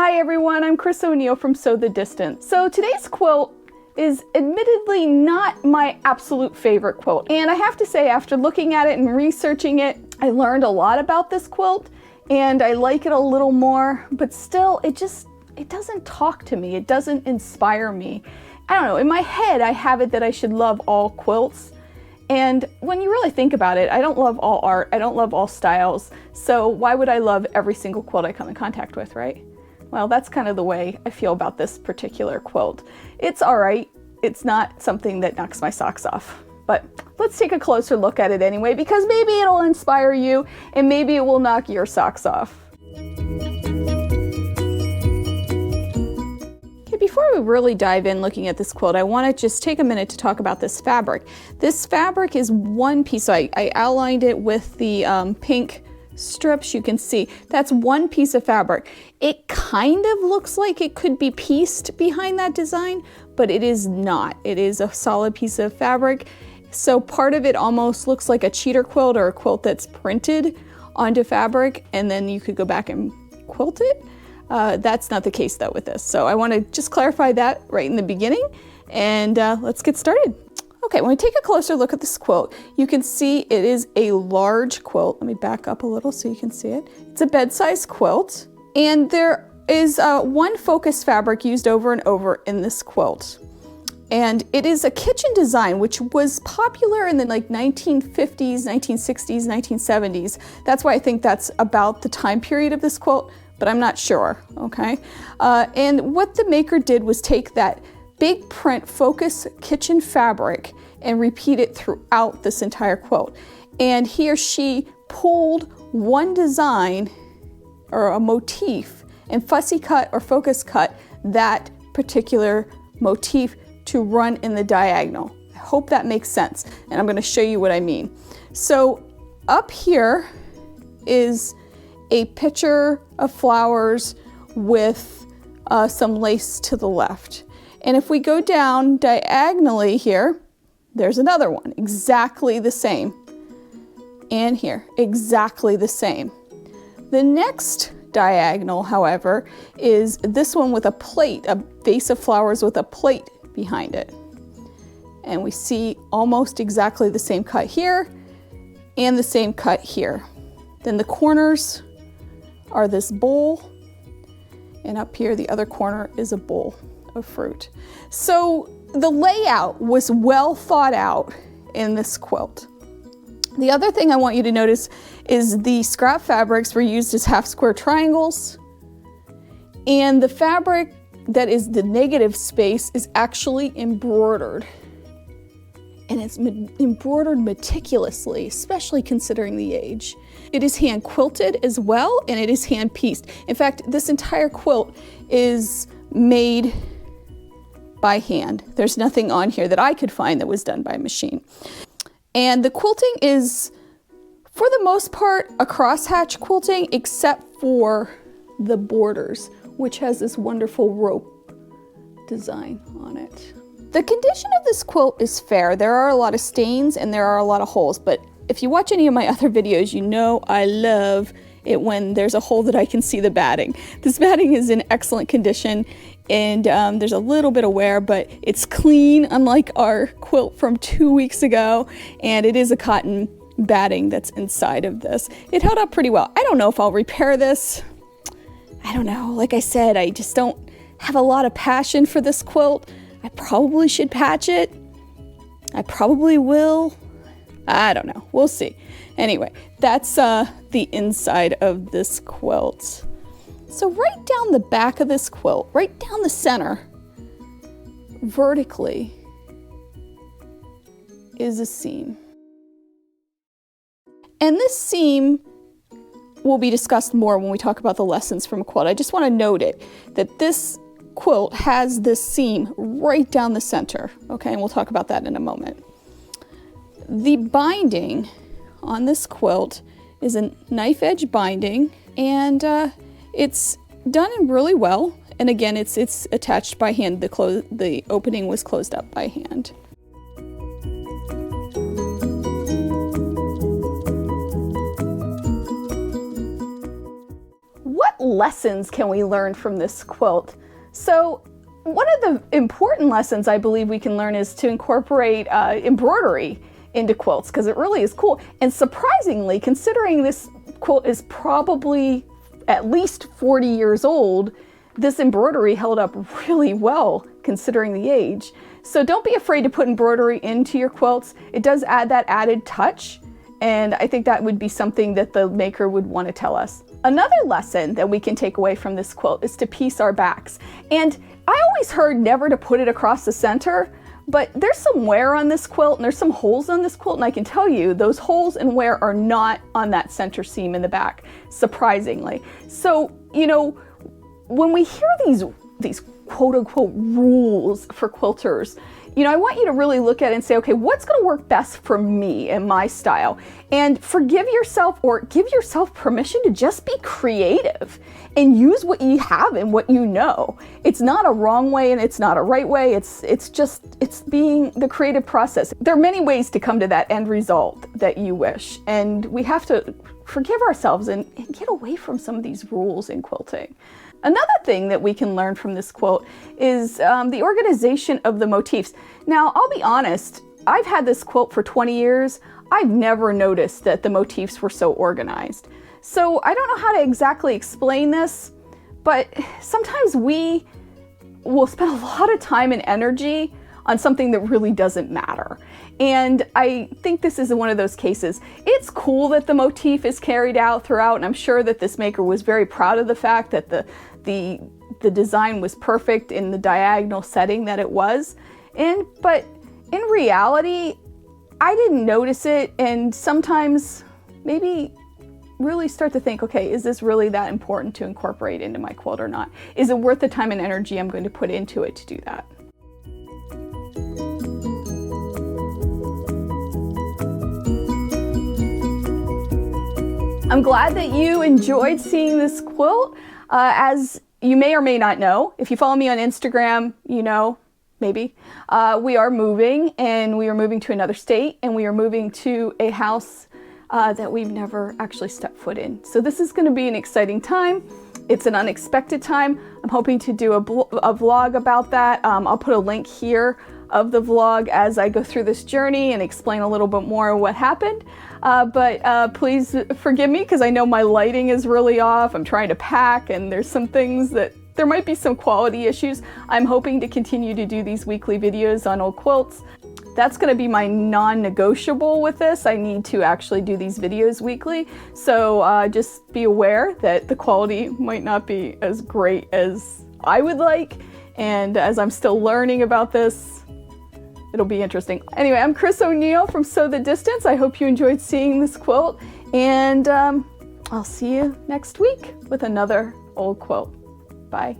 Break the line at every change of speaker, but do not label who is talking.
Hi everyone, I'm Chris O'Neill from Sew the Distance. So today's quilt is admittedly not my absolute favorite quilt. And I have to say, after looking at it and researching it, I learned a lot about this quilt and I like it a little more, but still it doesn't talk to me. It doesn't inspire me. I don't know, in my head I have it that I should love all quilts. And when you really think about it, I don't love all art, I don't love all styles. So why would I love every single quilt I come in contact with, right? Well, that's kind of the way I feel about this particular quilt. It's all right. It's not something that knocks my socks off. But let's take a closer look at it anyway, because maybe it'll inspire you and maybe it will knock your socks off. Okay, before we really dive in looking at this quilt, I want to just take a minute to talk about this fabric. This fabric is one piece. So I outlined it with the pink strips. You can see that's one piece of fabric. It kind of looks like it could be pieced behind that design, but it is not. It is a solid piece of fabric. So part of it almost looks like a cheater quilt or a quilt that's printed onto fabric and then you could go back and quilt it. That's not the case though with this. So I want to just clarify that right in the beginning and let's get started. Okay, when we take a closer look at this quilt, you can see it is a large quilt. Let me back up a little so you can see it. It's a bed-size quilt, and there is one focus fabric used over and over in this quilt. And it is a kitchen design, which was popular in the 1950s, 1960s, 1970s. That's why I think that's about the time period of this quilt, but I'm not sure, okay? And what the maker did was take that big print focus kitchen fabric and repeat it throughout this entire quilt. And he or she pulled one design or a motif and fussy cut or focus cut that particular motif to run in the diagonal. I hope that makes sense. And I'm going to show you what I mean. So up here is a picture of flowers with some lace to the left. And if we go down diagonally here, there's another one, exactly the same. And here, exactly the same. The next diagonal, however, is this one with a plate, a vase of flowers with a plate behind it. And we see almost exactly the same cut here and the same cut here. Then the corners are this bowl, and up here the other corner is a bowl of fruit. So the layout was well thought out in this quilt. The other thing I want you to notice is the scrap fabrics were used as half square triangles, and the fabric that is the negative space is actually embroidered. And it's embroidered meticulously, especially considering the age. It is hand quilted as well, and it is hand pieced. In fact, this entire quilt is made by hand. There's nothing on here that I could find that was done by machine. And the quilting is, for the most part, a crosshatch quilting, except for the borders, which has this wonderful rope design on it. The condition of this quilt is fair. There are a lot of stains and there are a lot of holes, but if you watch any of my other videos, you know I love it when there's a hole that I can see the batting. This batting is in excellent condition, and there's a little bit of wear, but it's clean, unlike our quilt from 2 weeks ago, and it is a cotton batting that's inside of this. It held up pretty well. I don't know if I'll repair this. I don't know. Like I said, I just don't have a lot of passion for this quilt. I probably should patch it. I probably will. I don't know. We'll see. Anyway, that's the inside of this quilt. So right down the back of this quilt, right down the center, vertically, is a seam. And this seam will be discussed more when we talk about the lessons from a quilt. I just want to note it, that this quilt has this seam right down the center, okay? And we'll talk about that in a moment. The binding on this quilt is a knife edge binding, and it's done really well. And again, it's attached by hand. The opening was closed up by hand. lessons can we learn from this quilt? So one of the important lessons I believe we can learn is to incorporate embroidery into quilts, because it really is cool. And surprisingly, considering this quilt is probably at least 40 years old, this embroidery held up really well considering the age. So don't be afraid to put embroidery into your quilts. It does add that added touch, and I think that would be something that the maker would want to tell us. Another lesson that we can take away from this quilt is to piece our backs. And I always heard never to put it across the center, but there's some wear on this quilt and there's some holes on this quilt, and I can tell you those holes and wear are not on that center seam in the back, surprisingly. So, you know, when we hear these quote unquote rules for quilters, you know, I want you to really look at it and say, okay, what's going to work best for me and my style? And forgive yourself, or give yourself permission to just be creative and use what you have and what you know. It's not a wrong way and it's not a right way. It's being the creative process. There are many ways to come to that end result that you wish, and we have to forgive ourselves and get away from some of these rules in quilting. Another thing that we can learn from this quilt is the organization of the motifs. Now, I'll be honest, I've had this quilt for 20 years. I've never noticed that the motifs were so organized. So I don't know how to exactly explain this, but sometimes we will spend a lot of time and energy on something that really doesn't matter. And I think this is one of those cases. It's cool that the motif is carried out throughout, and I'm sure that this maker was very proud of the fact that the design was perfect in the diagonal setting that it was. But in reality, I didn't notice it, and sometimes maybe really start to think, okay, is this really that important to incorporate into my quilt or not? Is it worth the time and energy I'm going to put into it to do that? I'm glad that you enjoyed seeing this quilt. As you may or may not know, if you follow me on Instagram, you know, maybe, we are moving, and we are moving to another state, and we are moving to a house that we've never actually stepped foot in. So this is going to be an exciting time. It's an unexpected time. I'm hoping to do a vlog about that. I'll put a link here of the vlog as I go through this journey and explain a little bit more of what happened. But please forgive me, because I know my lighting is really off. I'm trying to pack, and there's some things that there might be some quality issues. I'm hoping to continue to do these weekly videos on old quilts. That's going to be my non-negotiable with this. I need to actually do these videos weekly. So just be aware that the quality might not be as great as I would like. And as I'm still learning about this, it'll be interesting. Anyway, I'm Chris O'Neill from Sew the Distance. I hope you enjoyed seeing this quilt, and I'll see you next week with another old quilt. Bye.